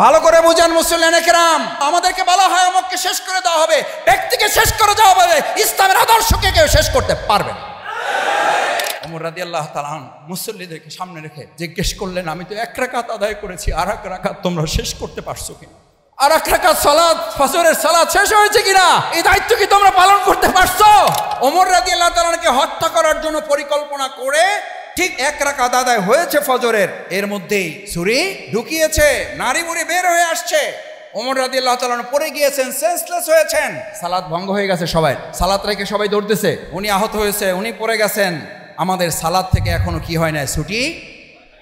ভালো করে বুঝেন মুসলিম একরাম, আমাদেরকে বলা হয় অমুককে শেষ করে দেওয়া হবে, ব্যক্তিকে শেষ করে দেওয়া হবে, ইসলামের আদর্শকে কেউ শেষ করতে পারবে না। ওমর রাদিয়াল্লাহু তাআলা মুসল্লিদেরকে সামনে রেখে জিজ্ঞেস করলেন, আমি তো এক রাকাত আদায় করেছি, আর এক রাকাত তোমরা শেষ করতে পারছো কিনা? আর এক রাকাত সালাত, ফজরের সালাত শেষ হয়েছে কিনা? এই দায়িত্ব কি তোমরা পালন করতে পারছো? ওমর রাদিয়াল্লাহু তাআলাকে হত্যা করার জন্য পরিকল্পনা করে ঠিক এক রাকাত আদায় হয়েছে ফজরের, এর মধ্যেই ছুরি ঢুকিয়েছে, নাড়ি বুড়ি বের হয়ে আসছে। ওমর রাদিয়াল্লাহু তাআলা পড়ে গিয়েছেন, সেন্সলেস হয়েছেন, সালাত ভঙ্গ হয়ে গেছে। সবাই সালাত রেখে সবাই দৌড়তেছে, উনি আহত হয়েছে, উনি পড়ে গেছেন। আমাদের সালাত থেকে এখনো কি হয় নাই? ছুটি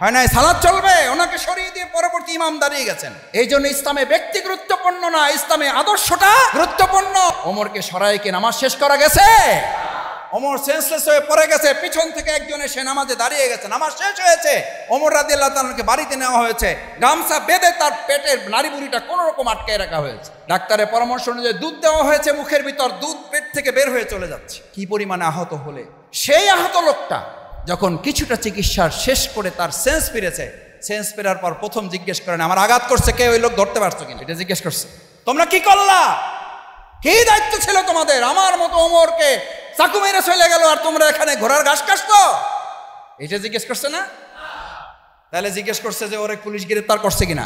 হয় নাই, সালাত চলবে। ওনাকে সরিয়ে দিয়ে পরবর্তী ইমাম দাঁড়িয়ে গেছেন। এই জন্য ইসলামে ব্যক্তি গুরুত্বপূর্ণ না, ইসলামে আদর্শটা গুরুত্বপূর্ণ। ওমরকে সরাইকে নামাজ শেষ করা গেছে, ওমর সেন্সলেস হয়ে পড়ে গেছে, পিছন থেকে একজন এসে নামাজে দাঁড়িয়ে গেছে, নামাজ শেষ হয়েছে। ওমর রাদিয়াল্লাহু তাআলাকে বাড়িতে নেওয়া হয়েছে, গামছা বেঁধে তার পেটের নাড়ি বুড়িটা কোনো রকম আটকায় রাখা হয়েছে। ডাক্তারের পরামর্শ অনুযায়ী দুধ দেওয়া হয়েছে মুখের ভিতর, দুধ পেট থেকে বের হয়ে চলে যাচ্ছে। কি পরিমাণে আহত হলে, সেই আহত লোকটা যখন কিছুটা চিকিৎসার শেষ করে তার সেন্স ফিরেছে, সেন্স ফেরার পর প্রথম জিজ্ঞেস করেন, আমার আঘাত করছে কে? ওই লোক ধরতে পারছো কিনা? এটা জিজ্ঞেস করছে। তোমরা কি করলা? কি দায়িত্ব ছিল তোমাদের? আমার মতো ওমরকে চাকু মেরে চলে গেল, আর তোমরা এখানে ঘোড়ার ঘাস কাটছো? এটা জিজ্ঞেস করছে না? তাহলে জিজ্ঞেস করছে যে ওরে পুলিশ গ্রেফতার করছে কিনা।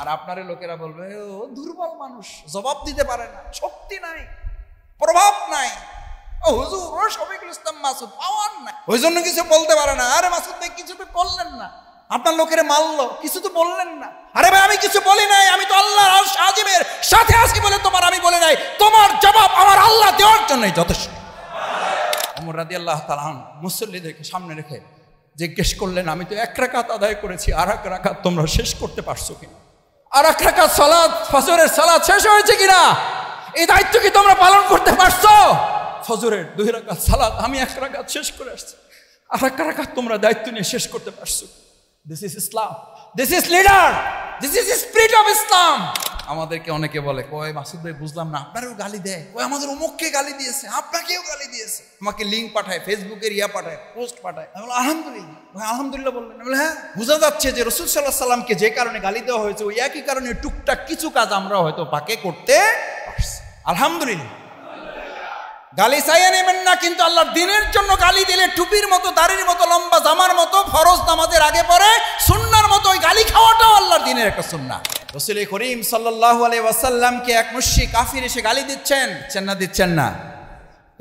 আর আপনার লোকেরা বলবে, ও দুর্বল মানুষ, জবাব দিতে পারে না, শক্তি নাই, প্রভাব নাই, ও হুজুর ও শফিকুল ইসলাম মাসুদ পাওয়ার নাই, ওই জন্য কিছু বলতে পারে না। আরে মাসুদ ভাই কিছু তো করলেন না, আপনার লোকের মারলো, কিছু তো বললেন না। আরে ভাই আমি কিছু বলি নাই, আমি তো আল্লাহর আরশ আজিমের সাথে আছি বলে তোমার আমি বলি নাই, তোমার জবাব আমার আল্লাহ দেওয়ার জন্যই যথেষ্ট। ওমর রাদিয়াল্লাহু তাআলা মুসল্লিদেরকে সামনে রেখে জিজ্ঞেস করলেন, আমি তো এক রাকাত আদায় করেছি, আর এক রাকাত তোমরা শেষ করতে পারছো কিনা? আর এক রাকাত সালাত, ফজরের সালাত শেষ হয়েছে কিনা? এই দায়িত্ব কি তোমরা পালন করতে পারছো? ফজরের 2 রাকাত সালাত আমি এক রাকাত শেষ করে আসছি, আর এক রাকাত তোমরা দায়িত্ব নিয়ে শেষ করতে পারছো। This is Islam, this is leader, this is spirit of Islam. আমাদেরকে অনেকে বলে, কয় মাসুদ ভাই বুঝলাম না, আপনারও গালি দেয়, কয় আমাদের অমুককে গালি দিয়েছে, আপনাকেও গালি দিয়েছে, আমাকে লিঙ্ক পাঠায়, ফেসবুকের পাঠায়, পোস্ট পাঠায়। আমি বলি আলহামদুলিল্লাহ। ভাই আলহামদুলিল্লাহ বললেন? আমি বলি হ্যাঁ, বোঝা যাচ্ছে যে রাসূল সাল্লাল্লাহু আলাইহি সাল্লামকে যে কারণে গালি দেওয়া হয়েছে, ওই একই কারণে টুকটাক কিছু কাজ আমরা হয়তো পাকে করতে পারছি। আলহামদুলিল্লাহ। গালি চাইয়ে নেবেন না, কিন্তু আল্লাহর দ্বীনের জন্য গালি দিলে টুপির মতো, দাড়ির মতো, লম্বা জামার মতো, ফরজ নামাজের আগে পরে সুন্নাহর মতো ওই গালি খাওয়াটাও আল্লাহর দ্বীনের একটা সুন্নাহ। রাসূল করিম সাল্লাল্লাহু আলাইহি ওয়াসাল্লামকে এক মুশরিক কাফির এসে গালি দিচ্ছেন না? দিচ্ছেন না?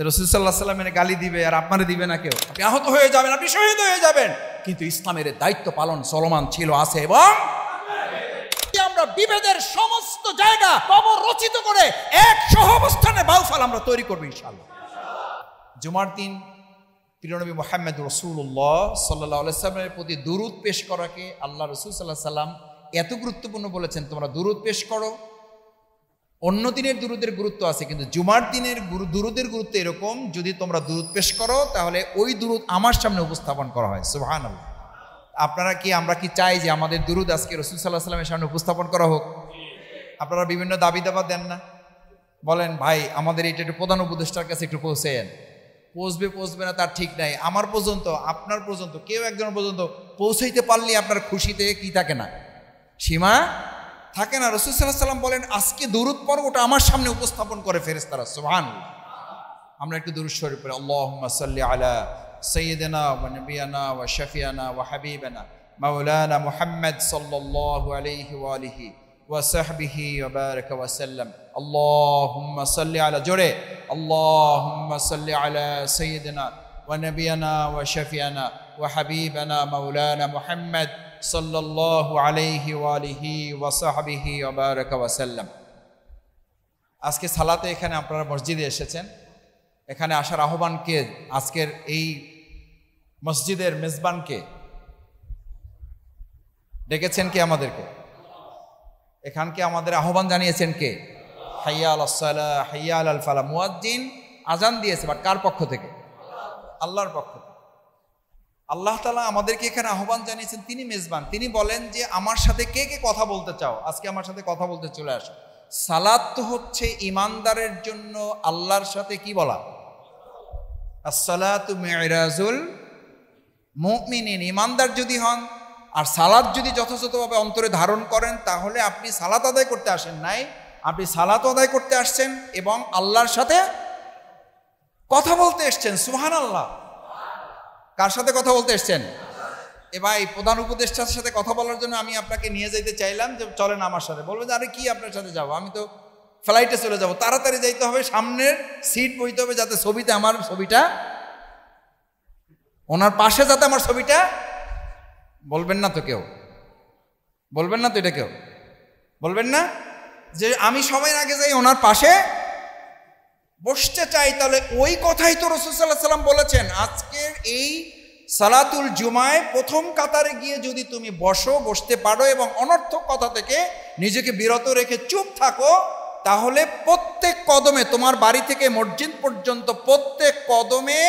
রাসূল সাল্লাল্লাহু আলাইহি ওয়াসাল্লামের গালি দিবে আর আপনারে দিবে না কেউ? আপনি আহত হয়ে যাবেন, আপনি শহীদ হয়ে যাবেন, কিন্তু ইসলামের দায়িত্ব পালন চলমান ছিল, আছে। এবং আমরা বিভেদের সমস্ত জায়গা কবর রচিত করে এক সহাবস্থানে বাউফল আমরা তৈরি করবো ইনশাআল্লাহ। জুমার দিন প্রিয় নবী মুহাম্মদ রাসূলুল্লাহ সাল্লাল্লাহু আলাইহি ওয়াসাল্লামের প্রতি দুরূদ পেশ করাকে আল্লাহ রাসূল সাল্লাল্লাহু আলাইহি ওয়াসাল্লাম এত গুরুত্বপূর্ণ বলেছেন, তোমরা দুরূদ পেশ করো। অন্য দিনের দুরূদের গুরুত্ব আছে, কিন্তু জুমার দিনের দুরূদের গুরুত্ব এরকম, যদি তোমরা দুরূদ পেশ করো তাহলে ওই দুরূদ আমার সামনে উপস্থাপন করা হয়। সুবহানাল্লাহ। আপনারা কি, আমরা কি চাই যে আমাদের দুরূদ আজকে রাসূল সাল্লাল্লাহু আলাইহি ওয়াসাল্লামের সামনে উপস্থাপন করা হোক? আপনারা বিভিন্ন দাবি দাবা দেন না, বলেন ভাই আমাদের এটা একটু প্রধান উপদেষ্টার কাছে একটু পৌঁছেন। পৌঁছবে না তার ঠিক নাই, আমার পর্যন্ত, আপনার পর্যন্ত, কেউ একজন পর্যন্ত পৌঁছাইতে পারলে আপনার খুশিতে কি থাকে না, সীমা থাকে না। রাসূল সাল্লাল্লাহু আলাইহি ওয়াসাল্লাম বলেন আজকে দুরূদ পড়ো, ওটা আমার সামনে উপস্থাপন করে ফেরেশতারা। সুবহানাল্লাহ। আমরা একটু দুরূদ শরীফ পড়ি। আল্লাহুম্মা সাল্লি আলা সাইয়্যিদিনা ওয়া নাবিয়ানা ওয়া শাফিয়ানা ওয়া হাবিবানা মাওলানা মুহাম্মদ সাল্লাল্লাহু আলাইহি ওয়া আলিহি ওয়া সাহবিহি ওয়া বারাকা ওয়া সাল্লাম। আল্লাহুম্মা সাল্লি আলা, জোরে, আল্লাহুম্মা সাল্লি আলা সাইয়্যিদিনা ওয়া নাবিয়ানা ওয়া শাফিয়ানা ওয়া হাবিবানা মাওলানা মুহাম্মদ সাল্লাল্লাহু আলাইহি ওয়া আলিহি ওয়া সাহবিহি ওয়া বারাকা ওয়া সাল্লাম। আজকে সালাতে এখানে আপনারা মসজিদে এসেছেন, এখানে আসার আহ্বানকে, আজকের এই মসজিদের মেজবানকে ডেকেছেন কে? আমাদেরকে এখানকে আমাদের আহ্বান জানিয়েছেন কে? হাইয়া আলাস সালাহ, হাইয়া আলাল ফালাহ। মুয়াজ্জিন আজান দিয়েছে, বাট কার পক্ষ থেকে? আল্লাহর পক্ষ থেকে। আল্লাহ তাআলা আমাদেরকে এখানে আহ্বান জানিয়েছেন, তিনি মেজবান। তিনি বলেন যে আমার সাথে কে কে কথা বলতে চাও, আজকে আমার সাথে কথা বলতে চলে আসো। সালাত তো হচ্ছে ইমানদারের জন্য আল্লাহর সাথে কি বলা? আসসালাতু মিরাজুল মুমিনিন। ইমানদার যদি হন আর সালাত যদি যথাযথভাবে অন্তরে ধারণ করেন তাহলে আপনি সালাত আদায় করতে আসেন নাই, আপনি সালাত আদায় করতে আসছেন এবং আল্লাহর সাথে কথা বলতে এসছেন। সুবহানাল্লাহ। কার সাথে কথা বলতে এসছেন? এবার এই প্রধান উপদেষ্টার সাথে কথা বলার জন্য আমি আপনাকে নিয়ে যেতে চাইলাম যে চলেন আমার সাথে, বলবে যে আরে কি আপনার সাথে যাবো, আমি তো ফ্লাইটে চলে যাব, তাড়াতাড়ি যাইতে হবে, সামনের সিট বইতে হবে যাতে ছবিতে আমার ছবিটা, ওনার পাশে যাতে আমার ছবিটা, বলবেন না তো কেউ, বলবেন না তো এটা কেউ, বলবেন না যে আমি সবার আগে যাই ওনার পাশে বসতে চাই। তাহলে ওই কথাই তো রাসূল সাল্লাল্লাহু আলাইহি ওয়াসাল্লাম বলেছেন, আজকের এই সালাতুল জুমায় প্রথম কাতারে গিয়ে যদি তুমি বসতে পারো এবং অনর্থক কথা থেকে নিজেকে বিরত রেখে চুপ থাকো, তাহলে প্রত্যেক কদমে, তোমার বাড়ি থেকে মসজিদ পর্যন্ত প্রত্যেক কদমে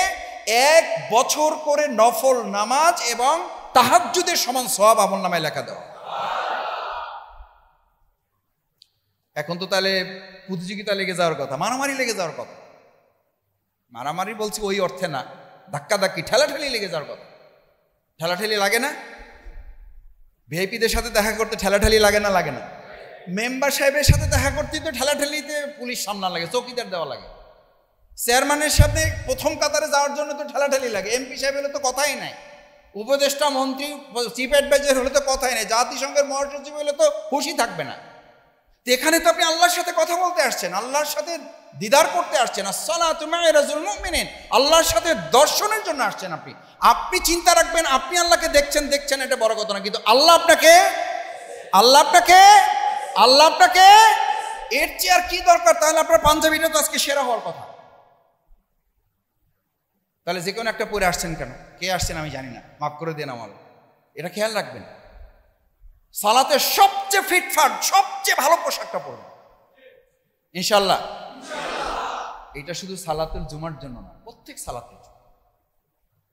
1 বছর করে নফল নামাজ এবং তাহাজ্জুদের সমান সওয়াব আমলনামায় লেখা দেওয়া। এখন তো তাহলে প্রতিযোগিতা লেগে যাওয়ার কথা, মারামারি লেগে যাওয়ার কথা। মারামারি বলছি ওই অর্থে না, ধাক্কাধাক্কি ঠেলাঠেলি লেগে যাওয়ার কথা। ঠেলাঠেলি লাগে না? ভিআইপিদের সাথে দেখা করতে ঠেলাঠেলি লাগে না? লাগে না? মেম্বার সাহেবের সাথে দেখা করতেই তো ঠেলাঠেলিতে পুলিশ সামনা লাগে, চৌকিদার দেওয়া লাগে। চেয়ারম্যানের সাথে প্রথম কাতারে যাওয়ার জন্য তো ঠেলাঠেলি লাগে। এমপি সাহেব হলে তো কথাই নাই, উপদেষ্টা, মন্ত্রী, চিফ অ্যাডভাইজার হলে তো কথাই নাই, জাতিসংঘের মহাসচিব হলে তো খুশি থাকবে না। তো এখানে তো আপনি আল্লাহর সাথে কথা বলতে আসছেন, আল্লাহর সাথে দিদার করতে আসছেন, আসসালাতু মা'a রাজুল মুমিনিন, আল্লাহর সাথে দর্শনের জন্য আসছেন। আপনি চিন্তা রাখবেন আপনি আল্লাহকে দেখছেন এটা বড় কথা না, কিন্তু আল্লাহ আপনাকে এর চেয়ে আর কি দরকার? তাহলে আপনার পাঞ্জাবিটা তো আজকে সেরা হওয়ার কথা। তাহলে যে কোনো একটা পরে আসছেন কেন? কে আসছেন আমি জানি না, মাফ করে দেন আমার, এটা খেয়াল রাখবেন। সালাতে সবচেয়ে ফিটফাট, সবচেয়ে ভালো পোশাকটা পরবেন ইনশাআল্লাহ। এটা শুধু সালাতুল জুমার জন্য না, প্রত্যেক সালাতের জন্য।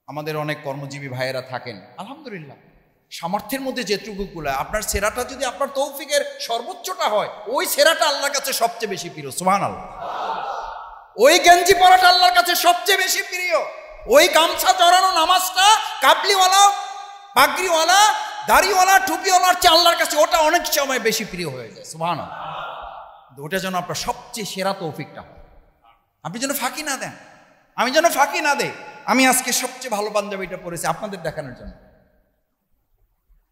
আমাদের অনেক কর্মজীবী ভাইয়েরা থাকেন, আলহামদুলিল্লাহ সামর্থ্যের মধ্যে যেটুকু কুলায়, আপনার সেরাটা যদি আপনার তৌফিকের সর্বোচ্চটা হয়, ওই সেরাটা আল্লাহর কাছে সবচেয়ে বেশি প্রিয়। সুবহানাল্লাহ। ওই গেঞ্জি পরাটা আল্লাহর কাছে সবচেয়ে বেশি প্রিয়। ওই গামছা জড়ানো নামাজটা কাবলিওয়ালা, পাগড়িওয়ালা, দাড়িওয়ালা, টুপিওয়ালার চেয়ে আল্লাহর কাছে ওটা অনেক সময় বেশি প্রিয় হয়ে যায়। সুবহানাল্লাহ। ওটা যেন আপনার সবচেয়ে সেরা তৌফিকটা হয়, আপনি যেন ফাঁকি না দেন, আমি যেন ফাঁকি না দেই। আমি আজকে সবচেয়ে ভালো পাঞ্জাবিটা পরেছি আপনাদের দেখানোর জন্য,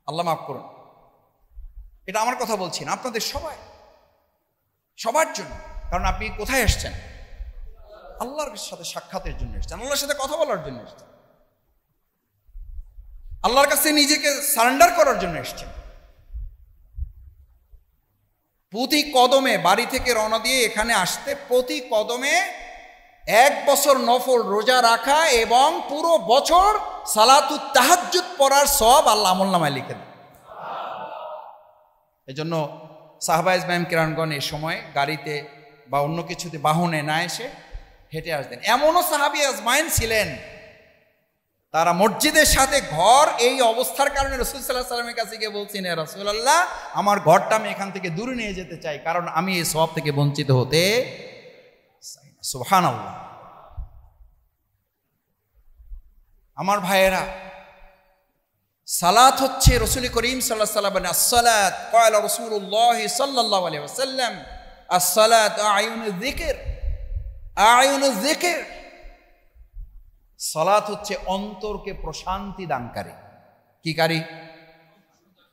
আল্লাহ মাফ করুন। এটা আমার কথা বলছি না, আপনাদের সবার জন্য। কারণ আপনি কোথায় এসছেন? আল্লাহর সাথে সাক্ষাতের জন্য এসছেন, আল্লাহর সাথে কথা বলার জন্য এসছেন, আল্লাহর কাছে নিজেকে সারেন্ডার করার জন্য এসছেন। প্রতি কদমে, বাড়ি থেকে রওনা দিয়ে এখানে আসতে প্রতি কদমে 1 বছর নফল রোজা রাখা এবং পুরো বছর সালাতুত তাহাজ্জুদ পড়ার সওয়াব আল্লাহ আমলনামায় লিখে দেন। এজন্য সাহাবায়ে ইজমাম কিরামগণ এই সময় গাড়িতে বা অন্য কিছুতে বাহনে না এসে হেঁটে আসতেন। এমনও সাহাবী আজমাইন ছিলেন, তারা মসজিদের সাথে ঘর, এই অবস্থার কারণে রাসূল সাল্লাল্লাহু আলাইহি ওয়াসাল্লামের কাছে গিয়ে বলছেন, ইয়া রাসূলুল্লাহ, আমার ঘরটা আমি এখান থেকে দূরে নিয়ে যেতে চাই, কারণ আমি এই সওয়াব থেকে বঞ্চিত হতে চাই না। সুবহানাল্লাহ। আমার ভাইয়েরা, সালাত হচ্ছে রাসূল করিম সাল্লাল্লাহু আলাইহি ওয়াসাল্লাম বলেন, as-সালাত ক্বালা রাসূলুল্লাহ সাল্লাল্লাহু আলাইহি ওয়াসাল্লাম, as-সালাত আ'য়ুনুয যিকর, আ'য়ুনুয যিকর। সালাত হচ্ছে অন্তরকে প্রশান্তি দানকারী। কি কারী?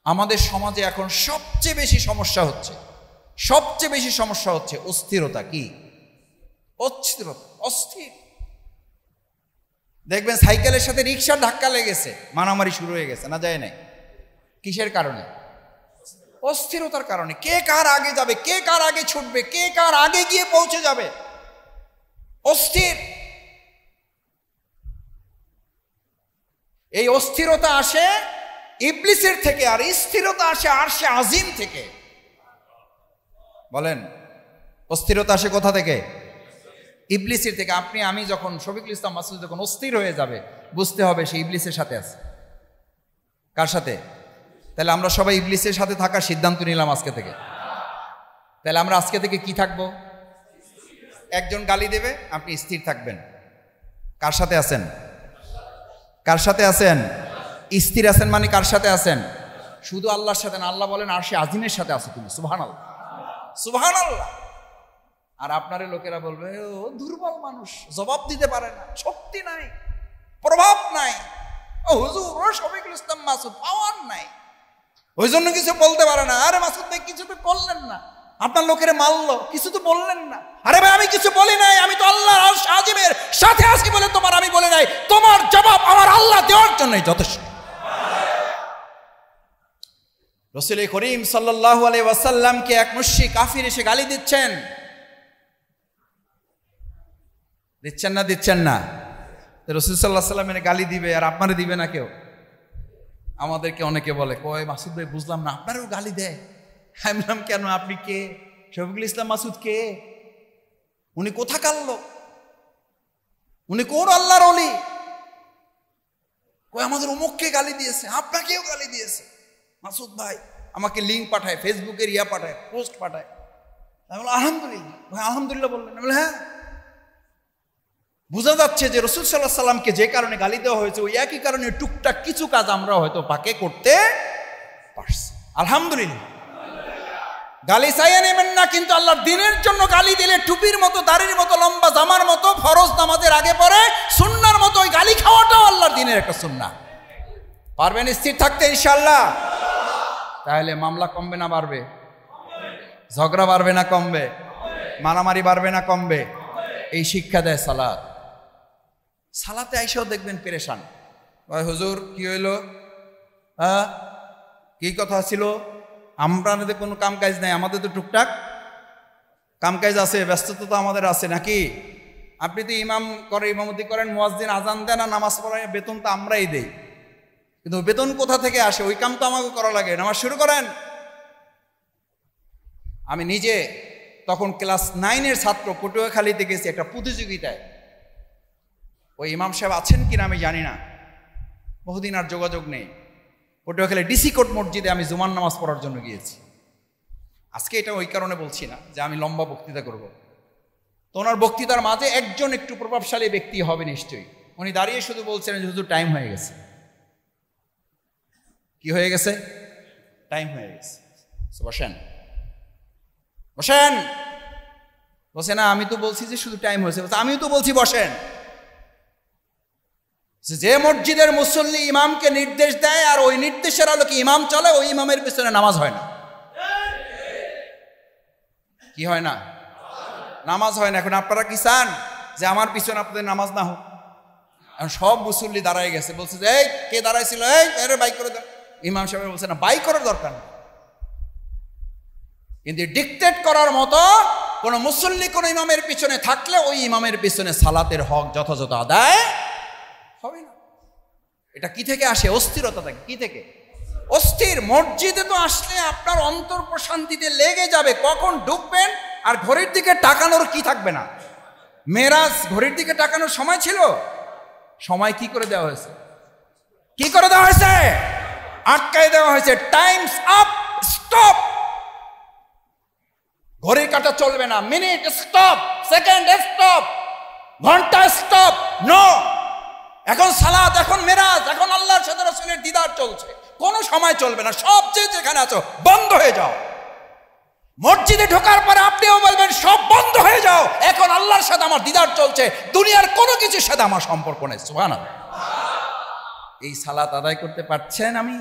আমাদের সমাজে এখন সবচেয়ে বেশি সমস্যা হচ্ছে অস্থিরতা। কি অস্থিরতা? অস্থির। দেখবেন সাইকেলের সাথে রিকশার ধাক্কা লেগেছে, মারামারি শুরু হয়ে গেছে, না যায় নাই? কিসের কারণে? অস্থিরতার কারণে। কে কার আগে যাবে, কে কার আগে ছুটবে, কে কার আগে গিয়ে পৌঁছে যাবে, অস্থির। এই অস্থিরতা আসে ইবলিসের থেকে, আর স্থিরতা আসে আরশে আজিম থেকে। বলেন, অস্থিরতা আসে কোথা থেকে? ইবলিসের থেকে। আমি যখন, শফিকুল ইসলাম মাসুদ যখন অস্থির হয়ে যাবে, বুঝতে হবে সে ইবলিসের সাথে আছে। কার সাথে? তাহলে আমরা সবাই ইবলিসের সাথে থাকার সিদ্ধান্ত নিলাম আজকে থেকে। তাহলে আমরা আজকে থেকে কি থাকবো? একজন গালি দেবে, আপনি স্থির থাকবেন। কার সাথে আছেন? কার সাথে আছেন? স্থির আছেন মানে কার সাথে আছেন? শুধু আল্লাহর সাথে না, আল্লাহ বলেন আরশে আজিমের সাথে আছো তুমি। সুবহানাল্লাহ, সুবহানাল্লাহ। আর আপনারে লোকেরা বলবে ও দুর্বল মানুষ, জবাব দিতে পারে না, শক্তি নাই, প্রভাব নাই, ও হুজুর ও শফিকুল ইসলাম মাসুদ পাওয়ার নাই, ওই জন্য কিছু বলতে পারে না। আরে মাসুদ ভাই কিছু তো করলেন না, আপনার লোকেরা মারলো, কিছু তো বললেন না। আরে ভাই আমি কিছু বলি নাই, আমি তো আল্লাহর আরশ আজিমের সাথে আছি বলে তোমার আমি বলি নাই, তোমার জবাব আমার আল্লাহ দেওয়ার জন্যই যথেষ্ট। রাসূল করিম সাল্লাল্লাহু আলাইহি ওয়াসাল্লামকে এক মুশরিক কাফির এসে গালি দিচ্ছেন, দিচ্ছেন না? দিচ্ছেন না? রাসূল সাল্লাল্লাহু আলাইহি ওয়াসাল্লামের গালি দিবে আর আপনারে দিবে না কেউ? আমাদেরকে অনেকে বলে কয় মাসুদ ভাই বুঝলাম না, আপনারও গালি দেয়। আমি বললাম কেন, আপনি কে? শফিকুল ইসলাম মাসুদ কে? উনি কোথাকার লোক? উনি কোন আল্লাহর ওলি? কয় আমাদের অমুককে গালি দিয়েছে, আপনাকেও গালি দিয়েছে। মাসুদ ভাই আমাকে লিঙ্ক পাঠায়, ফেসবুকের পাঠায়, পোস্ট পাঠায়। আমি বললাম আলহামদুলিল্লাহ। ভাই আলহামদুলিল্লাহ বললেন? আমি বললাম হ্যাঁ। বোঝা যাচ্ছে যে রাসূল সাল্লাল্লাহু আলাইহি ওয়াসাল্লামকে যে কারণে গালি দেওয়া হয়েছে ওই একই কারণে টুকটাক কিছু কাজ আমরা হয়তো পাকে করতে পারছি। আলহামদুলিল্লাহ। গালি চাইয়ে নেবেন না, কিন্তু আল্লাহর দ্বীনের জন্য গালি দিলে টুপির মতো, দাড়ির মতো, লম্বা জামার মতো, ফরজ নামাজের আগে পরে সুন্নাহর মতো ওই গালি খাওয়াটাও আল্লাহর দ্বীনের একটা সুন্নাহ। পারবেন স্থির থাকতে ইনশাআল্লাহ? তাহলে মামলা কমবে না বাড়বে? ঝগড়া বাড়বে না কমবে? মারামারি বাড়বে না কমবে? এই শিক্ষা দেয় সালাত। সালাতে আইসাও দেখবেন পেরেশান, হুজুর কি হইলো, কি কথা ছিল? আমরা কোনো কাম কাজ নাই, আমাদের তো টুকটাক কাম কাজ আছে, ব্যস্ততা তো আমাদের আছে নাকি? আপনি তো ইমাম করে, ইমামতি করেন, মুয়াজ্জিন আজান দেন আর নামাজ পড়ায়, বেতন তো আমরাই দেই, কিন্তু বেতন কোথা থেকে আসে? ওই কাম তো আমাকে করা লাগে, নামাজ শুরু করেন। আমি নিজে তখন ক্লাস 9-এর ছাত্র, পটুয়াখালীতে গেছি একটা প্রতিযোগিতায়। ওই ইমাম সাহেব আছেন কিনা আমি জানি না, বহুদিন আর যোগাযোগ নেই। পটুয়াখালী ডিসি কোর্ট মসজিদে আমি জুমার নামাজ পড়ার জন্য গিয়েছি। আজকে এটা ওই কারণে বলছি না যে আমি লম্বা বক্তৃতা করব, তো ওনার বক্তৃতার মাঝে একজন একটু প্রভাবশালী ব্যক্তি হবে নিশ্চয়ই। উনি দাঁড়িয়ে শুধু বলছেন যে হুজুর টাইম হয়ে গেছে। কি হয়ে গেছে? টাইম হয়ে গেছে, বসেন বসেন। বসে না, আমি তো বলছি যে শুধু টাইম হয়েছে। আমিও তো বলছি বসেন। যে মসজিদের মুসল্লি ইমামকে নির্দেশ দেয় আর ওই নির্দেশের আলোকে ইমাম চলে, ওই ইমামের পিছনে নামাজ হয় না। কি হয় না? নামাজ হয় না। এখন আপনারা কি চান যে আমার পিছনে আপনাদের নামাজ না হোক? এখন সব মুসল্লি দাঁড়ায় গেছে, বলছে যে এই কে দাঁড়াইছিল, এই বাইক করে দেন। ইমাম সাহেব বলছে না, বাইক করার দরকার নেই, কিন্তু ডিক্টেট করার মতো কোন মুসল্লি কোন ইমামের পিছনে থাকলে ওই ইমামের পিছনে সালাতের হক যথাযথ আদায় হবে না। এটা কি থেকে আসে? অস্থিরতা থেকে। কি থেকে? অস্থির। মসজিদে তো আসলে আপনার অন্তর প্রশান্তিতে লেগে যাবে, কখন ঢুকবেন আর ঘড়ির দিকে তাকানোর কি থাকবে না। মেরাজ ঘড়ির দিকে তাকানোর সময় ছিল? সময় কি করে দেওয়া হয়েছে? কি করে দেওয়া হয়েছে? আটকায় দেওয়া হয়েছে। Times up, stop. ঘড়ির কাঁটা চলবে না, মিনিট স্টপ, সেকেন্ড স্টপ, ঘন্টা স্টপ, নো। এখন সালাত, এখন মেরাজ, এখন আল্লাহর সাথে রাসূলের দিদার চলছে, কোনো সময় চলবে না। সব যেখানে আছো বন্ধ হয়ে যাও। মসজিদে ঢোকার পরে আপনিও বলবেন সব বন্ধ হয়ে যাও, এখন আল্লাহর সাথে আমার দিদার চলছে, দুনিয়ার কোনো কিছুর সাথে আমার সম্পর্ক নেই। সুবহানাল্লাহ। এই সালাত আদায় করতে পারছেন? আমি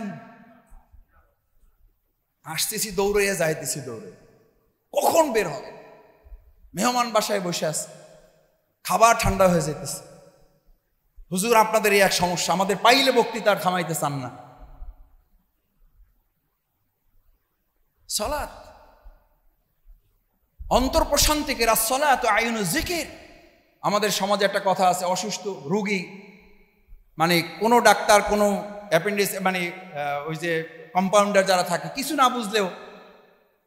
আসতেছি দৌড়ে, যাইতেছি দৌড়ে, কখন বের হবে? মেহমান বাসায় বসে আছে, খাবার ঠান্ডা হয়ে যেতেছে। হুজুর আপনাদের এই এক সমস্যা, আমাদের পাইলে বক্তৃতা আর থামাইতে চান না। সালাত অন্তর প্রশান্তিকের, আসসালাতু আইনুজ যিকির। আমাদের সমাজে একটা কথা আছে, অসুস্থ রোগী মানে কোনো ডাক্তার, কোনো অ্যাপেন্ডিক্স মানে ওই যে কম্পাউন্ডার যারা থাকে, কিছু না বুঝলেও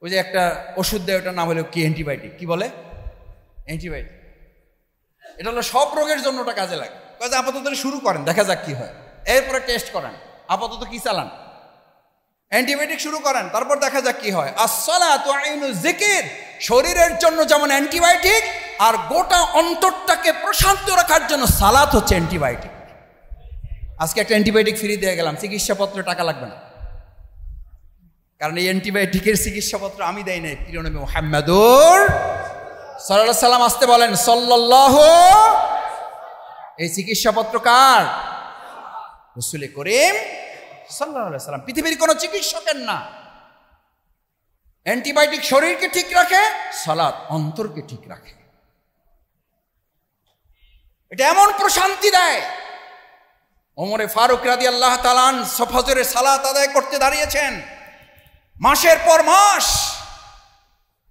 ওই যে একটা ওষুধ দেয়, ওটার নাম হলো কি? অ্যান্টিবায়োটিক। কি বলে? অ্যান্টিবায়োটিক। এটা হলো সব রোগের জন্য ওটা কাজে লাগে। কাজে আপাতত শুরু করেন, দেখা যাক কি হয়, এরপরে টেস্ট করেন। আপাতত কি চালান? অ্যান্টিবায়োটিক শুরু করেন, তারপর দেখা যাক কি হয়। আসসালাতু আইনুজ যিকির, শরীরের জন্য যেমন অ্যান্টিবায়োটিক, আর গোটা অন্তরটাকে প্রশান্ত রাখার জন্য সালাত হচ্ছে অ্যান্টিবায়োটিক। আজকে একটা অ্যান্টিবায়োটিক ফ্রি দিয়ে গেলাম, চিকিৎসাপত্র টাকা লাগবে না, কারণ এই অ্যান্টিবায়োটিকের চিকিৎসাপত্র আমি দেই নাই, প্রিয় নবী মুহাম্মদুর সাল্লাল্লাহু আলাইহি সাল্লাম আসতে বলেন সাল্লাল্লাহু। এই চিকিৎসাপত্র কার? রাসূল করিম সাল্লাল্লাহু আলাইহি সাল্লাম, পৃথিবীর কোনো চিকিৎসকের না। অ্যান্টিবায়োটিক শরীরকে ঠিক রাখে, সালাত অন্তরকে ঠিক রাখে। এটা এমন প্রশান্তি দেয়। ওমরে ফারুক রাদিয়াল্লাহু তাআলা আনহু ফজরের সালাত আদায় করতে দাঁড়িয়েছেন, মাসের পর মাস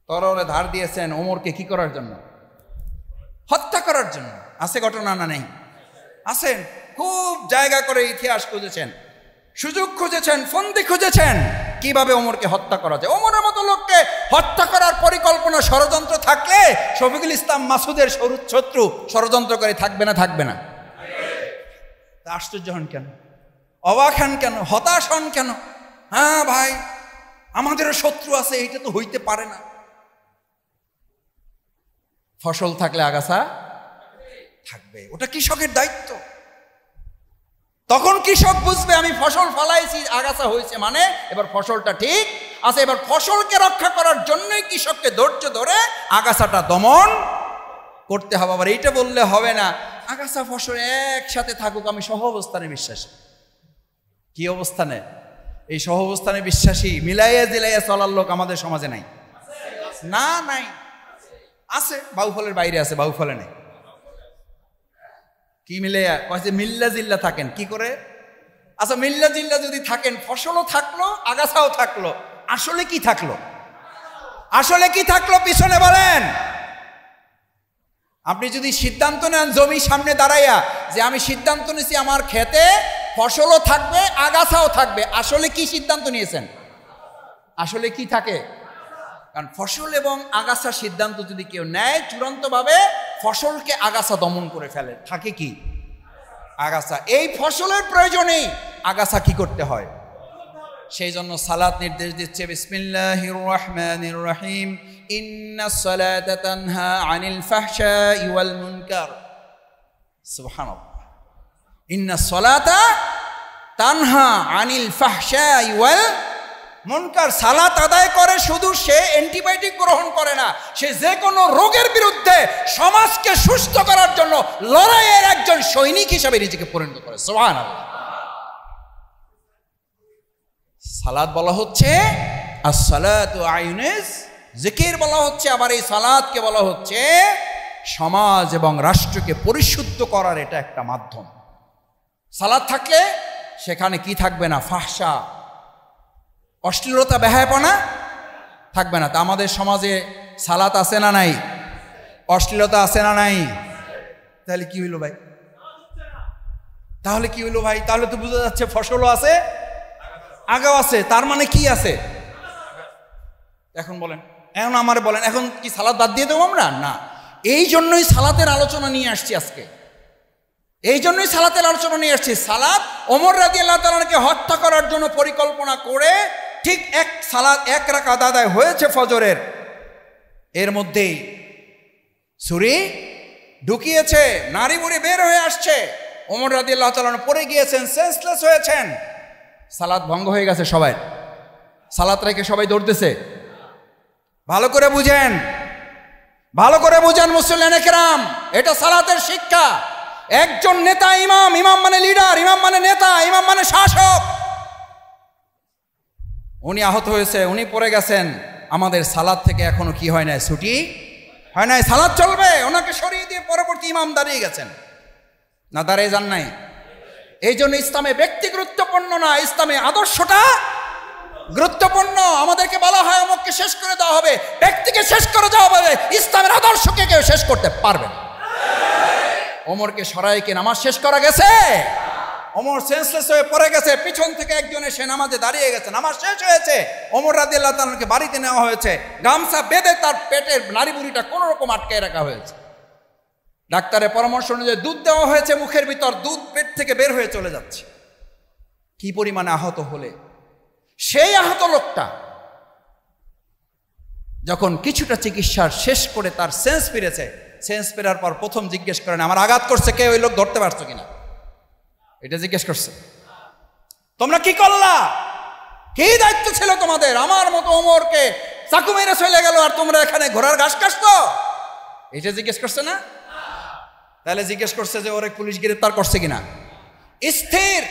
তরবারে ধার দিয়েছেন ওমরকে কি করার জন্য? হত্যা করার জন্য। আছে ঘটনা না নেই? আছেন। খুব জায়গা করে ইতিহাস খুঁজেছেন, সুযোগ খুঁজেছেন, ফন্দি খুঁজেছেন কিভাবে ওমরকে হত্যা করা যায়। ওমরের মতো লোককে হত্যা করার পরিকল্পনা, ষড়যন্ত্র থাকলে শফিকুল ইসলাম মাসুদের শত্রু ষড়যন্ত্রকারী থাকবে না? থাকবে না? আশ্চর্য হন কেন? অবাক হন কেন? হতাশ হন কেন? হ্যাঁ ভাই, আমাদেরও শত্রু আছে, এইটা তো হইতে পারে না। ফসল থাকলে আগাছা থাকবে, ওটা কৃষকের দায়িত্ব। তখন কৃষক বুঝবে আমি ফসল ফলাইছি, আগাছা হয়েছে, মানে এবার ফসলটা ঠিক আছে। এবার ফসলকে রক্ষা করার জন্যই কৃষককে ধৈর্য ধরে আগাছাটা দমন করতে হবে। আবার এইটা বললে হবে না আগাছা ফসল একসাথে থাকুক, আমি সহ অবস্থানে বিশ্বাসী। কি অবস্থানে? এই সহ অবস্থানে বিশ্বাসী মিলাইয়া দিলাইয়া চলার লোক আমাদের সমাজে নাই। না, নাই। আছে, বাউফলের বাইরে আছে, বাউফলে নেই। কি মিলাইয়া কয়েছে মিল্লা জিল্লা থাকেন কি করে? আচ্ছা, মিল্লা জিল্লা যদি থাকেন, ফসলও থাকলো আগাছাও থাকলো, আসলে কি থাকলো? আসলে কি থাকলো পিছনে বলেন? আপনি যদি সিদ্ধান্ত নেন জমি সামনে দাঁড়াইয়া যে আমি সিদ্ধান্ত নিয়েছি আমার খেতে ফসলও থাকবে আগাছাও থাকবে, আসলে কি সিদ্ধান্ত নিয়েছেন? আসলে কি থাকে? কারণ ফসল এবং আগাছার সিদ্ধান্ত যদি কেউ নেয় চূড়ান্তভাবে ফসলকে আগাছা দমন করে ফেলে, থাকে কি? আগাছা। এই ফসলের প্রয়োজনেই আগাছা কি করতে হয়? সেই জন্য সালাত নির্দেশ দিচ্ছে বিসমিল্লাহির রহমানির রহিম, ইন্নাস সালাতা তানহা আনিল ফাহশাই ওয়াল মুনকার। সুবহানাল্লাহ। ইন্নাস সালাতা তানহা আনিল ফাহশাই ওয়াল মুনকার। সালাত আদায় করে শুধু সে অ্যান্টিবায়োটিক গ্রহণ করে না, সে যে কোনো রোগের বিরুদ্ধে সমাজকে সুস্থ করার জন্য লড়াইয়ের একজন সৈনিক হিসেবে নিজেকে পরিণত করে। সুবহানাল্লাহ। সালাত বলা হচ্ছে আসসালাতু আইনুস জিকির বলা হচ্ছে, আবার এই সালাতকে বলা হচ্ছে সমাজ এবং রাষ্ট্রকে পরিশুদ্ধ করার এটা একটা মাধ্যম। সালাত থাকলে সেখানে কি থাকবে না? ফাহশা, অশ্লীলতা, বেহায়াপনা থাকবে না। তা আমাদের সমাজে সালাত আছে না নাই? অশ্লীলতা আছে না নাই? তাহলে কি হইলো ভাই? তাহলে কি হইলো ভাই? তাহলে তো বোঝা যাচ্ছে ফসলও আছে আগাও আছে, তার মানে কি আছে? এখন বলেন, এখন আমার বলেন, এখন কি সালাত বাদ দিয়ে দেবো আমরা? না। এই জন্যই সালাতের আলোচনা নিয়ে আসছি আজকে, এই জন্যই সালাতের আলোচনা নিয়ে আসছি। সালাত ওমর রাদিয়াল্লাহু তাআলাকে হত্যা করার জন্য পরিকল্পনা করে ঠিক এক রাকাত আদায় হয়েছে ফজরের, এর মধ্যেই ছুরি ঢুকিয়েছে, নাড়ি বুড়ি বের হয়ে আসছে, ওমর রাদিয়াল্লাহু তাআলা পড়ে গিয়েছেন, সেন্সলেস হয়েছেন। সালাত ভঙ্গ হয়ে গেছে সবাই, সালাত রেখে সবাই দৌড়তেছে। ভালো করে বুঝেন, ভালো করে বুঝেন মুসল্লিয়ানে কেরাম, এটা সালাতের শিক্ষা। একজন নেতা ইমাম, ইমাম মানে লিডার, ইমাম মানে নেতা, ইমাম মানে শাসক, উনি আহত হয়েছে, উনি পড়ে গেছেন। আমাদের সালাত থেকে এখনো কি হয় নাই? ছুটি হয় নাই, সালাত চলবে। ওনাকে সরিয়ে দিয়ে পরবর্তী ইমাম দাঁড়িয়ে গেছেন, না দাঁড়িয়ে যান নাই? এই জন্য ইসলামে ব্যক্তি গুরুত্বপূর্ণ না, ইসলামে আদর্শটা গুরুত্বপূর্ণ। আমাদেরকে বলা হয় অমুককে শেষ করে দেওয়া হবে, ব্যক্তিকে শেষ করে দেওয়া হবে, ইসলামের আদর্শকে কেউ শেষ করতে পারবে না। ওমরকে সরাইকে নামাজ শেষ করা গেছে? ওমর সেন্সলেস হয়ে পড়ে গেছে, পিছন থেকে একজন এসে নামাজে দাঁড়িয়ে গেছে, নামাজ শেষ হয়েছে। ওমর রাদিয়াল্লাহু তাআলাকে বাড়িতে নেওয়া হয়েছে, গামছা বেঁধে তার পেটের নাড়ি বুড়িটা কোনো রকম আটকায় রাখা হয়েছে। ডাক্তারের পরামর্শ অনুযায়ী দুধ দেওয়া হয়েছে মুখের ভিতর, দুধ পেট থেকে বের হয়ে চলে যাচ্ছে। কি পরিমাণে আহত হলে সেই আহত লোকটা যখন কিছুটা চিকিৎসার শেষ করে তার সেন্স ফিরেছে, সেন্স ফেরার পর প্রথম জিজ্ঞেস করেন আমার আঘাত করছে কে? ওই লোক ধরতে পারছো কিনা? এটা জিজ্ঞেস করছে। তোমরা কি করলা? কি দায়িত্ব ছিল তোমাদের? আমার মতো ওমরকে চাকু মেরে চলে গেল আর তোমরা এখানে ঘোড়ার ঘাস কাটছো? এটা জিজ্ঞেস করছে না? তাহলে জিজ্ঞেস করছে যে ওরে পুলিশ গ্রেফতার করছে কিনা। স্থির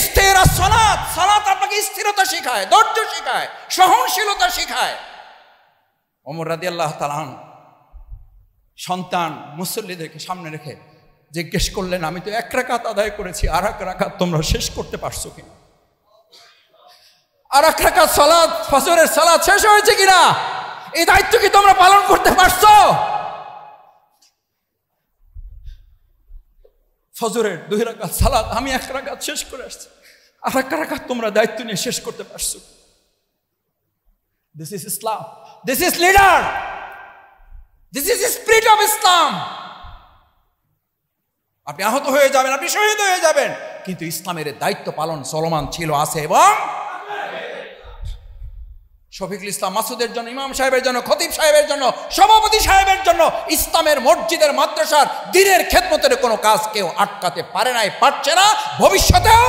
স্থির আর সালাত, সালাত আপনাকে স্থিরতা শেখায়, ধৈর্য শেখায়, সহনশীলতা শেখায়। ওমর রাদিয়াল্লাহু তাআলা সন্তান মুসল্লিদেরকে সামনে রেখে জিজ্ঞেস করলেন, আমি তো 1 রাকাত আদায় করেছি, আর 1 রাকাত তোমরা শেষ করতে পারছো কিনা? আর 1 রাকাত সালাত, ফজরের সালাত শেষ হয়েছে কিনা? এই দায়িত্ব কি তোমরা পালন করতে পারছো? ফজরের 2 রাকাত সালাত আমি 1 রাকাত শেষ করে আসছি, আর 1 রাকাত তোমরা দায়িত্ব নিয়ে শেষ করতে পারছো? This is Islam, this is leader, this is spirit of Islam. আপনি আহত হয়ে যাবেন, আপনি শহীদ হয়ে যাবেন, কিন্তু ইসলামের দায়িত্ব পালন চলমান ছিল, আছে। এবং শফিকুল ইসলাম মাসুদের জন্য, ইমাম সাহেবের জন্য, খতিব সাহেবের জন্য, সভাপতি সাহেবের জন্য ইসলামের মসজিদের মাদ্রাসার দ্বীনের খেদমতের কোনো কাজ কেউ আটকাতে পারে নাই, পারছে না, ভবিষ্যতেও।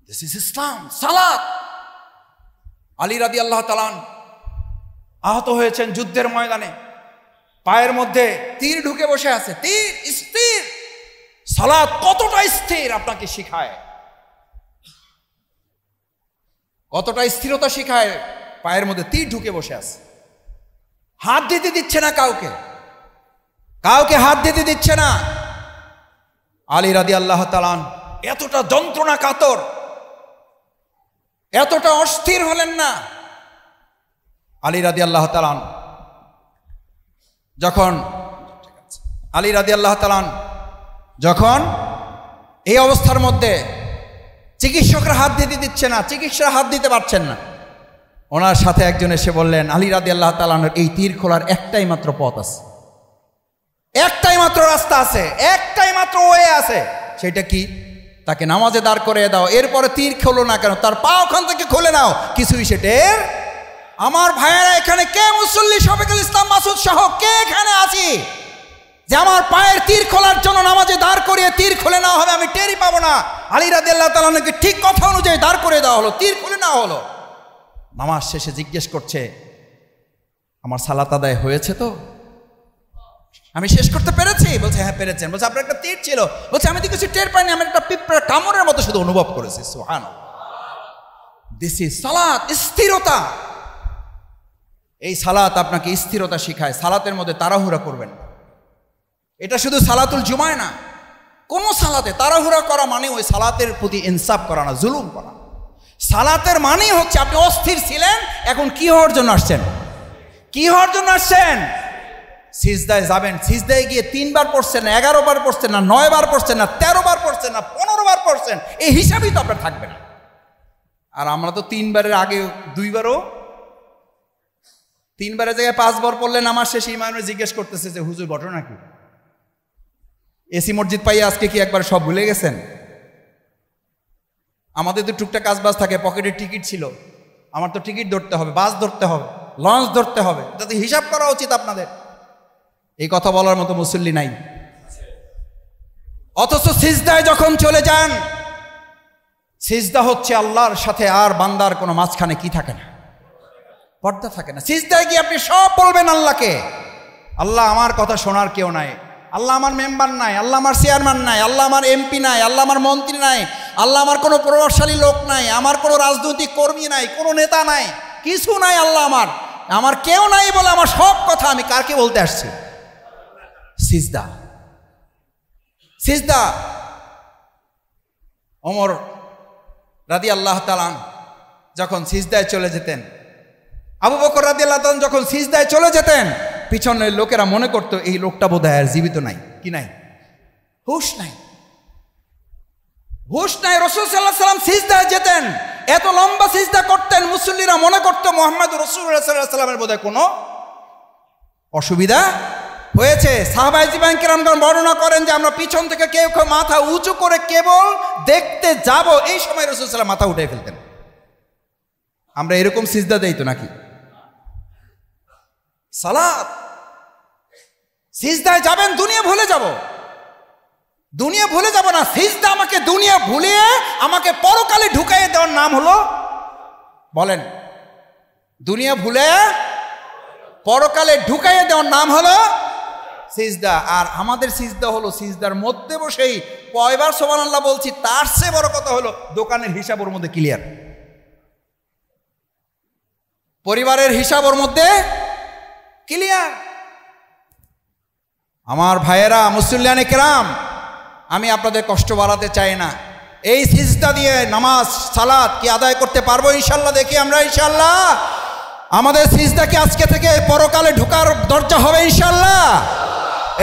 দিস ইজ ইসলাম। সালাত। আলী রাদিয়াল্লাহু তাআলা আহত হয়েছেন যুদ্ধের ময়দানে, পায়ের মধ্যে তীর ঢুকে বসে আছে, তীর স্থির। সালাত কতটা স্থির আপনাকে শিখায়, কতটা স্থিরতা শিখায়। পায়ের মধ্যে তীর ঢুকে বসে আছে, হাত দিতে দিচ্ছে না কাউকে, কাউকে হাত দিতে দিচ্ছে না। আলী রাদিয়াল্লাহু তাআলা এতটা যন্ত্রণা কাতর, এতটা অস্থির হলেন না। আলী রাদিয়াল্লাহু তাআলা যখন এই অবস্থার মধ্যে চিকিৎসকরা হাত দিতে দিচ্ছে না, চিকিৎসকরা হাত দিতে পারছেন না, ওনার সাথে একজন এসে বললেন, আলী রাদিয়াল্লাহু তাআলা এই তীর খোলার একটাই মাত্র পথ আছে, একটাই মাত্র রাস্তা আছে, একটাই মাত্র ওয়ে আছে। সেটা কি? তাকে নামাজে দাঁড় করে দাও, এরপরে তীর খোলো না কেন, তার পা ওখান থেকে খুলে নাও, কিছুই সেটের। আমার ভাইয়েরা, এখানে কে মুসল্লি শফিকুল ইসলাম মাসুদ সহ কে এখানে আছি যে আমার পায়ের তীর খোলার জন্য নামাজে দাঁড় করিয়ে তীর খুলে নেওয়া হবে, আমি টেরই পাবো না? আলী রাদিয়াল্লাহু তাআলা নাকি ঠিক কথা অনুযায়ী দাঁড় করে দেওয়া হলো, তীর খুলে নেওয়া হলো। নামাজ শেষে জিজ্ঞেস করছে, আমার সালাত আদায় হয়েছে তো? আমি শেষ করতে পেরেছি? বলছে হ্যাঁ পেরেছেন। বলছে আপনার একটা তীর ছিল? বলছে আমি তো কিছু টের পাইনি, আমি একটা পিঁপড়ার কামড়ের মতো শুধু অনুভব করেছি। সুবহানাল্লাহ। দিস ইজ সালাত, স্থিরতা। এই সালাত আপনাকে স্থিরতা শিখায়। সালাতের মধ্যে তাড়াহুড়া করবেন না। এটা শুধু সালাতুল জুমায় না, কোন সালাতে তাড়াহুড়া করা মানে ওই সালাতের প্রতি ইনসাফ করা না, জুলুম করা। সালাতের মানে হচ্ছে আপনি অস্থির ছিলেন, এখন কি হওয়ার জন্য আসছেন? কি হওয়ার জন্য আসছেন? সিজদায় যাবেন, সিজদায় গিয়ে 3 বার পড়ছেন না, 11 বার পড়ছেন না, 9 বার পড়ছেন না, 13 বার পড়ছেন না, 15 বার পড়ছেন, এই হিসাবেই তো আপনার থাকবে না। আর আমরা তো 3 বারের আগে 2 বারও, 3 বারের জায়গায় 5 বার পড়লেন। আমার শেষে ইমামে জিজ্ঞেস করতেছে যে হুজুর ঘটনা কি? এসি মসজিদ পাইয়ে আজকে কি একবার সব ভুলে গেছেন? আমাদের তো টুকটাক কাজবাজ থাকে, পকেটের টিকিট ছিল, আমার তো টিকিট ধরতে হবে, বাস ধরতে হবে, লঞ্চ ধরতে হবে, যাতে হিসাব করা উচিত আপনাদের। এই কথা বলার মতো মুসল্লি নাই। অথচ সিজদায় যখন চলে যান, সিজদা হচ্ছে আল্লাহর সাথে আর বান্দার কোনো মাঝখানে কি থাকে না, পর্দা থাকে না। সিজদায় গিয়ে আপনি সব বলবেন আল্লাহকে। আল্লাহ আমার কথা শোনার কেউ নাই, আল্লাহ আমার মেম্বার নাই, আল্লাহ আমার চেয়ারম্যান নাই, আল্লাহ আমার এমপি নাই, আল্লাহ আমার মন্ত্রী নাই, আল্লাহ আমার কোনো প্রভাবশালী লোক নাই, আমার কোনো রাজনৈতিক কর্মী নাই, কোনো নেতা নাই, কিছু নাই। আল্লাহ আমার কেউ নাই বলে আমার সব কথা আমি কাকে বলতে আসছি? সিজদা। সিজদা। ওমর রাদিয়াল্লাহু তাআলা যখন সিজদায় চলে যেতেন, আবু বকর রাদিয়াল্লাহু তাআলা যখন সিজদায় চলে যেতেন, পিছনের লোকেরা মনে করতো এই লোকটা বোধহয় আর জীবিত নাই। কি নাই? হুশ নাই, হুশ নাই। রাসূল সাল্লাল্লাহু আলাইহি ওয়াসাল্লাম সিজদায় যেতেন, এত লম্বা সিজদা করতেন, মুসল্লিরা মনে করতো মুহাম্মদ রাসূলুল্লাহ সাল্লাল্লাহু আলাইহি ওয়াসাল্লামের বোধহয় কোনো অসুবিধা হয়েছে। সাহাবায়ে কিরামগণ বর্ণনা করেন যে আমরা পিছন থেকে কেউ কেউ মাথা উঁচু করে কেবল দেখতে যাব, এই সময় রাসূল সাল্লাল্লাহু আলাইহি ওয়াসাল্লাম মাথা উঠে ফেলতেন। আমরা এরকম সিজদা দেই তো নাকি? সালাত। সিজদায় যাবেন, দুনিয়া ভুলে যাব, দুনিয়া ভুলে যাব না। সিজদা আমাকে দুনিয়া ভুলিয়ে আমাকে পরকালে ঢুকাইয়ে দেওয়ার নাম হলো, বলেন, দুনিয়া ভুলে পরকালে ঢুকাইয়ে দেওয়ার নাম হলো সিজদা। আর আমাদের সিজদা হলো সিজদার মধ্যে বসেই কয়বার সুবহানাল্লাহ বলছি, তার চেয়ে বড় কথা হলো দোকানের হিসাব ওর মধ্যে ক্লিয়ার, পরিবারের হিসাব ওর মধ্যে ক্লিয়ার। আমার ভাইয়েরা, মুসল্লিয়ানে কেরাম, আমি আপনাদের কষ্ট বাড়াতে চাই না। এই সিজদা দিয়ে নামাজ সালাত কি আদায় করতে পারবো ইনশাল্লাহ? দেখি আমরা ইনশাল্লাহ আমাদের সিজদা কি আজকে থেকে পরকালে ঢোকার দরজা হবে ইনশাল্লাহ?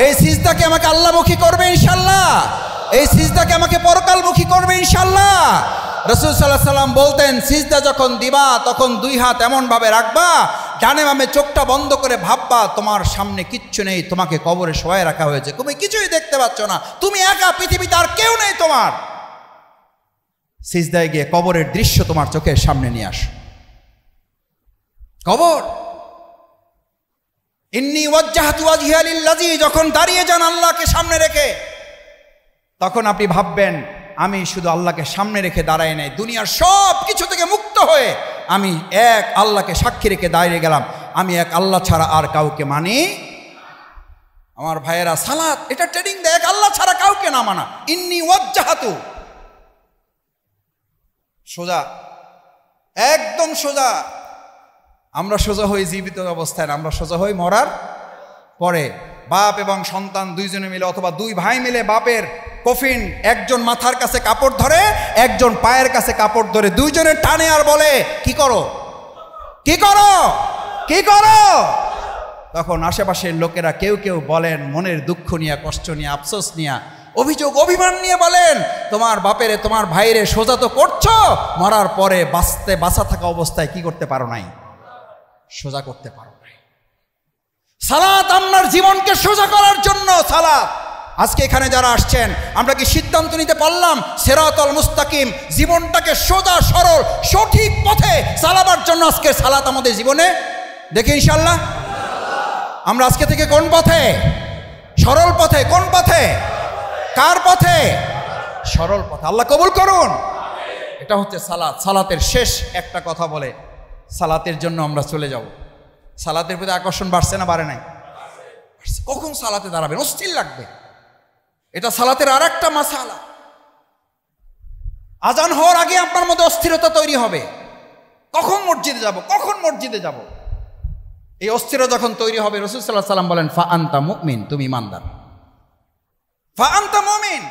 এই সিজদাকে আমাকে আল্লাহমুখী করবে ইনশাল্লাহ? এই সিজদাকে আমাকে পরকালমুখী করবে ইনশাল্লাহ? রাসূল সাল্লাল্লাহু আলাইহি সাল্লাম বলতেন, সিজদা যখন দিবা তখন দুই হাত এমনভাবে রাখবা, ডানে বামে চোখটা বন্ধ করে ভাববা তোমার সামনে কিচ্ছু নেই, তোমাকে কবরে শোয়ায় রাখা হয়েছে, তুমি কিছুই দেখতে পাচ্ছ না, তুমি একা, পৃথিবীতে আর কেউ নেই তোমার। সিজদায় গিয়ে কবরের দৃশ্য তোমার চোখের সামনে নিয়ে আসো। কবর, ইন্নী ওয়াজ্জাহতু ওয়াজহিয়া লিল্লাযী, যখন দাঁড়িয়ে যান আল্লাহকে সামনে রেখে, তখন আপনি ভাববেন আমি শুধু আল্লাহকে সামনে রেখে দাঁড়াই নাই, দুনিয়ার সব কিছু থেকে মুক্ত হয়ে আমি এক আল্লাহকে সাক্ষী রেখে দাঁড়িয়ে গেলাম, আমি এক আল্লাহ ছাড়া আর কাউকে মানি। আমার ভাইয়েরা, সালাত এটা ট্রেনিং দেয়, এক আল্লাহ ছাড়া কাউকে না মানা। ইন্নী ওয়াজ্জাহতু, সোজা, একদম সোজা। আমরা সোজা হই জীবিত অবস্থায় না, আমরা সোজা হই মরার পরে। বাপ এবং সন্তান দুইজনে মিলে অথবা দুই ভাই মিলে বাপের কফিন, একজন মাথার কাছে কাপড় ধরে, একজন পায়ের কাছে কাপড় ধরে, দুইজনে টানে আর বলে কি করো, কি করো, কি করো। তখন আশেপাশের লোকেরা কেউ কেউ বলেন মনের দুঃখ নিয়ে, কষ্ট নিয়ে, আফসোস নিয়ে, অভিযোগ অভিমান নিয়ে বলেন, তোমার বাপেরে তোমার ভাইরে সোজা তো করছো, মরার পরে বাঁচা থাকা অবস্থায় কি করতে পারো নাই, সোজা করতে পারো নাই। সালাত আপনার জীবনকে সোজা করার জন্য। সালাত, আজকে এখানে যারা আসছেন, আমরা কি সিদ্ধান্ত নিতে পারলাম সিরাতাল মুস্তাকিম, জীবনটাকে সোজা সরল সঠিক পথে চালাবার জন্য আজকে সালাত আমাদের জীবনে? দেখি ইনশাল্লাহ আমরা আজকে থেকে কোন পথে? সরল পথে। কোন পথে? কার পথে? সরল পথে। আল্লাহ কবুল করুন। এটা হচ্ছে সালাত। সালাতের শেষ একটা কথা বলে সালাতের জন্য আমরা চলে যাব। সালাতের প্রতি আকর্ষণ বাড়ছে না বাড়ে নাই? কখন সালাতে দাঁড়াবেন? অস্থির লাগবে। এটা সালাতের আর একটা মাসালা। আজান হওয়ার আগে আপনার মধ্যে অস্থিরতা তৈরি হবে, কখন মসজিদে যাব, কখন মসজিদে যাব। এই অস্থিরতা যখন তৈরি হবে, রাসূল সাল্লাল্লাহু আলাইহি সাল্লাম বলেন ফা আনতা মুমিন, তুমি ইমানদার। ফা আনতা মুমিন,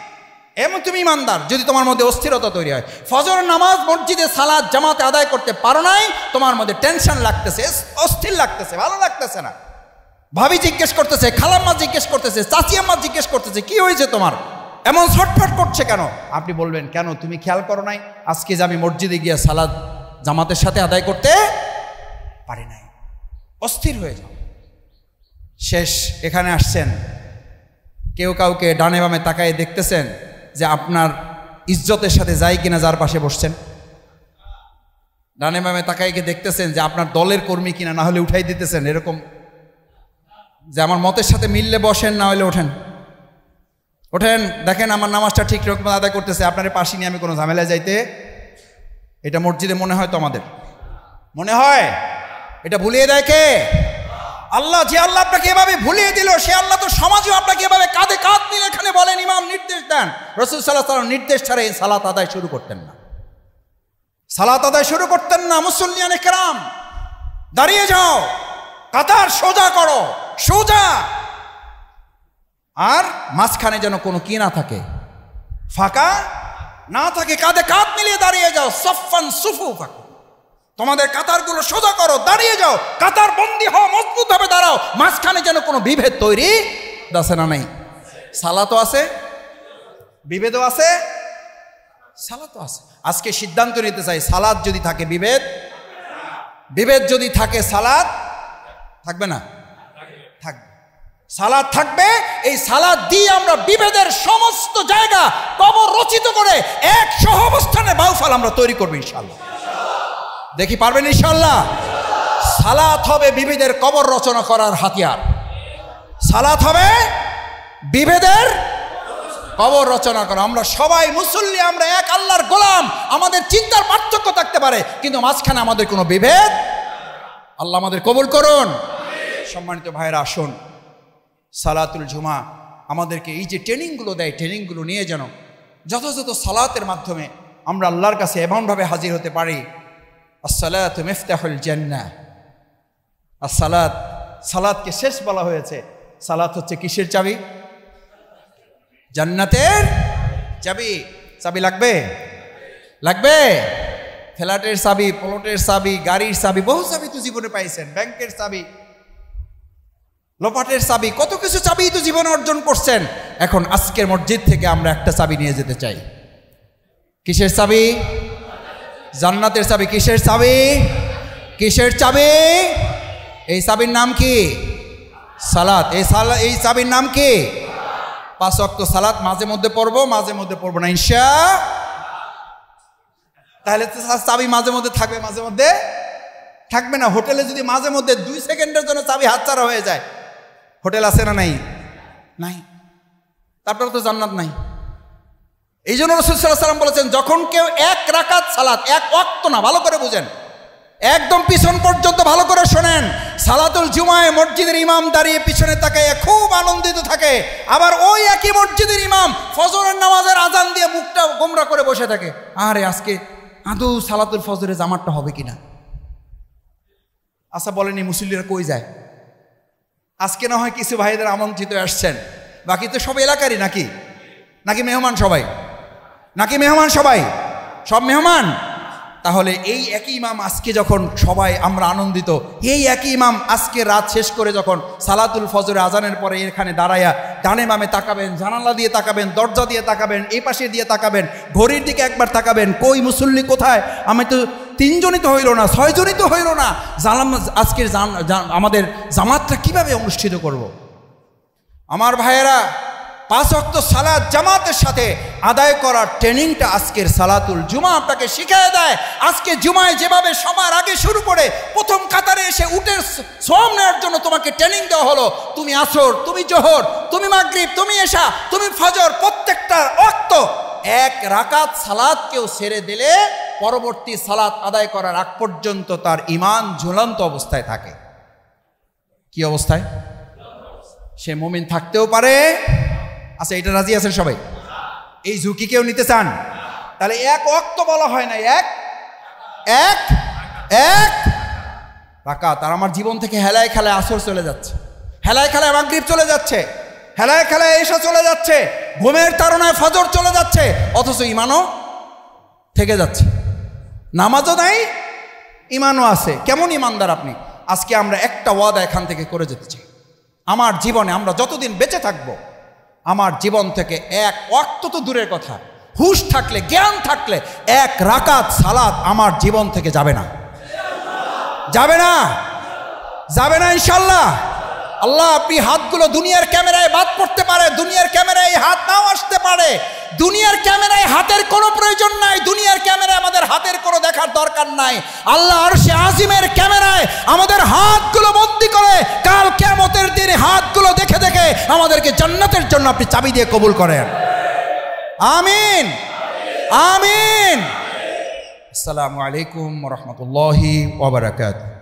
এমন তুমি ইমানদার। যদি তোমার মধ্যে অস্থিরতা তৈরি হয়, ফজর নামাজ মসজিদে সালাত জামাতে আদায় করতে পারো নাই, তোমার মধ্যে টেনশন লাগতেছে, অস্থির লাগতেছে, ভালো লাগতেছে না, ভাবি জিজ্ঞেস করতেছে, খালাম্মা জিজ্ঞেস করতেছে, চাচি আম্মা জিজ্ঞেস করতেছে, কি হয়েছে তোমার, এমন ছটফট করছে কেন? আপনি বলবেন কেন, তুমি খেয়াল করো নাই আজকে যে আমি মসজিদে গিয়ে সালাত জামাতের সাথে আদায় করতে পারি নাই। অস্থির হয়ে যাও। শেষ এখানে আসছেন, কেউ কাউকে ডানে বামে তাকায় দেখতেছেন যে আপনার ইজ্জতের সাথে যায় কিনা যার পাশে বসছেন। ডানে বামে তাকায় গিয়ে দেখতেছেন যে আপনার দলের কর্মী কিনা, না হলে উঠাই দিতেছেন এরকম, যে আমার মতের সাথে মিললে বসেন, না হলে ওঠেন, ওঠেন, দেখেন আমার নামাজটা ঠিক রকম আদায় করতেছে, আপনার পাশে নিয়ে আমি কোনো ঝামেলায় যাইতে। এটা মসজিদে মনে হয় তো আমাদের মনে হয়, এটা ভুলিয়ে দেয় কে? আল্লাহ। যে আল্লাহ আপনাকে এভাবে ভুলিয়ে দিল, সে আল্লাহ তো সমাজেও আপনাকে এভাবে কাঁধে কাঁধ নিয়ে এখানে বলেন, ইমাম নির্দেশ দেন, রাসূল সাল্লাল্লাহু আলাইহি ওয়াসাল্লাম নির্দেশ ছাড়া এই সালাত আদায় শুরু করতেন না, সালাত আদায় শুরু করতেন না। মুসল্লিয়ানে কেরাম, দাঁড়িয়ে যাও, কাতার সোজা করো, সোজা, আর মাঝখানে যেন কোনো কি না থাকে, ফাঁকা না থাকে, কাঁধে কাঁধ মিলিয়ে দাঁড়িয়ে যাও। সফান সুফুফা, তোমাদের কাতারগুলো সোজা করো, দাঁড়িয়ে যাও, কাতার বন্দি হও, মজবুত ভাবে দাঁড়াও, মাঝখানে যেন কোনো বিভেদ তৈরি আছে না নাই? সালাতও আছে, বিভেদও আছে, সালাতও আছে। আজকে সিদ্ধান্ত নিতে চাই, সালাত যদি থাকে বিভেদ, বিভেদ যদি থাকে সালাত থাকবে না? থাকবে। সালাত থাকবে। এই সালাত দিয়ে আমরা বিভেদের সমস্ত জায়গা কবর রচিত করে এক সহ অবস্থানে বাউফাল আমরা তৈরি করবো ইনশাআল্লাহ। দেখি পারবেন ইনশাআল্লাহ? সালাত হবে বিবিদের কবর রচনা করার হাতিয়ার। সালাত হবে বিভেদের কবর রচনা করা। আমরা সবাই মুসল্লি, আমরা এক আল্লাহর গোলাম। আমাদের চিন্তার পার্থক্য থাকতে পারে, কিন্তু মাঝখানে আমাদের কোনো বিভেদ। আল্লাহ আমাদের কবুল করুন। সম্মানিত ভাইরা, আসুন সালাতুল জুমা আমাদেরকে এই যে ট্রেনিংগুলো দেয়, ট্রেনিংগুলো নিয়ে যেন যথাযথ সালাতের মাধ্যমে আমরা আল্লাহর কাছে এমনভাবে হাজির হতে পারি। আসসালাতু মিফতাহুল জান্নাহ। আসসালাত, সালাতকে শেষ বলা হয়েছে। সালাত হচ্ছে কিসের চাবি? জান্নাতের চাবি। চাবি লাগবে? লাগবে। ফ্ল্যাটের চাবি, প্লটের চাবি, গাড়ির চাবি, বহু চাবি তো জীবনে পাইছেন। ব্যাংকের চাবি, লোপাটের চাবি, কত কিছু চাবি তো জীবনে অর্জন করছেন। এখন আজকের মসজিদ থেকে আমরা একটা চাবি নিয়ে যেতে চাই। কিসের চাবি? জান্নাতের চাবি। কিসের চাবি? কিসের চাবি? এই চাবির নাম কি? সালাত। এই চাবির নাম কি? 5 ওয়াক্ত সালাত মাঝে মধ্যে পড়বো, মাঝে মধ্যে পড়বো না ইনশাআল্লাহ। তাহলে তো চাবি মাঝে মধ্যে থাকবে, মাঝে মধ্যে থাকবে না। হোটেলে যদি মাঝে মধ্যে 2 সেকেন্ডের জন্য চাবি হাতছাড়া হয়ে যায়, হোটেল আছে না? নাই, নাই। তারপরে তো জান্নাত নাই। এই জন্য রাসূল সাল্লাল্লাহু আলাইহি ওয়াসাল্লাম বলেছেন, যখন কেউ 1 রাকাত সালাত, 1 ওয়াক্ত না, ভালো করে বুঝেন, একদম পিছন পর্যন্ত ভালো করে শোনেন। সালাতুল জুমায় মসজিদের ইমাম দাঁড়িয়ে পিছনে তাকায় খুব আনন্দিত থাকে, আবার ওই একই মসজিদের ইমাম ফজরের নামাজের আজান দিয়ে মুখটা গোমরা করে বসে থাকে। আরে আজকে আদৌ সালাতুল ফজরের জামাতটা হবে কিনা? আচ্ছা বলেন, এই মুসল্লিরা কই যায়? আজকে না হয় কিছু ভাইদের আমন্ত্রিত আসছেন, বাকি তো সব এলাকারই নাকি? নাকি মেহমান সবাই? নাকি মেহমান সবাই? সব মেহমান। তাহলে এই একই ইমাম আজকে যখন সবাই আমরা আনন্দিত, এই একই ইমাম আজকে রাত শেষ করে যখন সালাতুল ফজরে আজানের পরে এখানে দাঁড়ায়া ডানে বামে তাকাবেন, জানালা দিয়ে তাকাবেন, দরজা দিয়ে তাকাবেন, এই পাশে দিয়ে তাকাবেন, ঘড়ির দিকে একবার তাকাবেন, কই মুসল্লি কোথায়? আমি তো 3 জনই তো হইল না, 6 জনই তো হইল না, আজকের আমাদের জামাতটা কিভাবে অনুষ্ঠিত করব? আমার ভাইয়েরা, 5 ওয়াক্ত সালাত জামাতের সাথে আদায় করার ট্রেনিংটা আজকের সালাতুল জুমা আপনাকে শিখিয়ে দেয়। আজকে জুমায় যেভাবে সবার আগে শুরু করে প্রথম কাতারে এসে উটের সওয়াব নেওয়ার জন্য তোমাকে ট্রেনিং দেওয়া হলো, তুমি আসর, তুমি জোহর, তুমি মাগরিব, তুমি এশা, তুমি ফজর, প্রত্যেকটা ওয়াক্ত 1 রাকাত সালাত কেউ ছেড়ে দিলে পরবর্তী সালাত আদায় করার আগ পর্যন্ত তার ঈমান ঝুলন্ত অবস্থায় থাকে। কি অবস্থায়? সে মুমিন থাকতেও পারে। আচ্ছা, এটা রাজি আছেন সবাই? এই ঝুঁকি কেউ নিতে চান? তাহলে 1 ওয়াক্ত বলা হয় না, এক রাকাত। আর আমার জীবন থেকে হেলায় খেলায় আসর চলে যাচ্ছে, হেলায় খেলায় মাগরিব চলে যাচ্ছে, হেলায় খেলায় এশা চলে যাচ্ছে, ঘুমের তাড়নায় ফজর চলে যাচ্ছে, অথচ ঈমানও থেকে যাচ্ছে। নামাজও নাই, ঈমানও আছে। কেমন ঈমানদার আপনি? আজকে আমরা একটা ওয়াদা এখান থেকে করে যেতে চাই। আমার জীবনে আমরা যতদিন বেঁচে থাকবো, আমার জীবন থেকে 1 ওয়াক্ত তো দূরের কথা, হুশ থাকলে, জ্ঞান থাকলে 1 রাকাত সালাত আমার জীবন থেকে যাবে না, যাবে না, যাবে না ইনশাল্লাহ। আল্লাহ, আপনি হাতগুলো দুনিয়ার ক্যামেরায় বাদ পড়তে পারে, দুনিয়ার ক্যামেরায় হাত নাও আসতে পারে, দুনিয়ার ক্যামেরায় হাতের কোনো প্রয়োজন নাই, দুনিয়ার ক্যামেরায় আমাদের হাতের কোনো দেখার দরকার নাই। আল্লাহ আরশে আজিমের ক্যামেরায় আমাদের হাতগুলো বন্দী করে কাল কিয়ামতের দিনে হাতগুলো দেখে দেখে আমাদেরকে জান্নাতের জন্য আপনি চাবি দিয়ে কবুল করেন। আমিন, আমিন। আসসালামু আলাইকুম ওয়া রাহমাতুল্লাহি ওয়া বারাকাতুহু।